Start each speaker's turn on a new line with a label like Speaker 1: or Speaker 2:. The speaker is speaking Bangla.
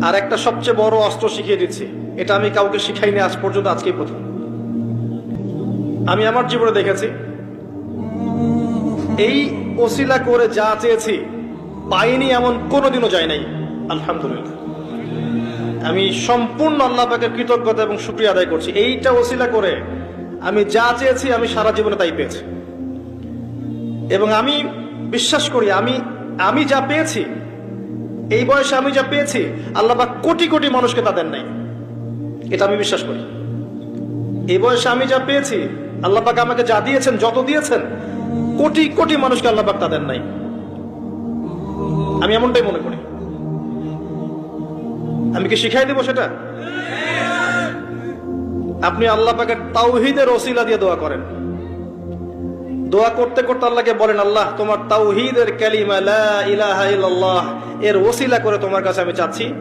Speaker 1: আর একটা সবচেয়ে বড় অস্ত্র শিখিয়ে দিচ্ছি, এটা আমি কাউকে শিখাইনি আজ পর্যন্ত, আজকেই প্রথম। আমি আমার জীবনে দেখেছি এই ওসিলা করে যা চেয়েছি পাইনি এমন কোনোদিনও যায় নাই। আলহামদুলিল্লাহ, আমি সম্পূর্ণ আল্লাহ পাকের কৃতজ্ঞতা এবং শুকরিয়া আদায় করছি। এইটা ওসিলা করে আমি যা চেয়েছি আমি সারা জীবনে তাই পেয়েছি। এবং আমি বিশ্বাস করি আমি যা পেয়েছি, এই বয়সে আমি যা পেয়েছি, আল্লাহ পাক কোটি কোটি মানুষকে তা দেন নাই। এটা আমি বিশ্বাস করি। এই বয়সে আমি যা পেয়েছি, আল্লাহ পাক আমাকে যা দিয়েছেন, যত দিয়েছেন, কোটি কোটি মানুষকে আল্লাহ পাক তা দেন নাই। আমি এমনটাই মনে করি। আমি কি শিখাই দেব সেটা? আপনি আল্লাহ পাকের তাওহীদের ওসিলা দিয়ে দোয়া করেন। দোয়া করতে করতে আল্লাহকে বলেন, আল্লাহ তোমার তাওহীদের কালিমা লা ইলাহা ইল্লাল্লাহ এর ওসিলা করে তোমার কাছে আমি চাচ্ছি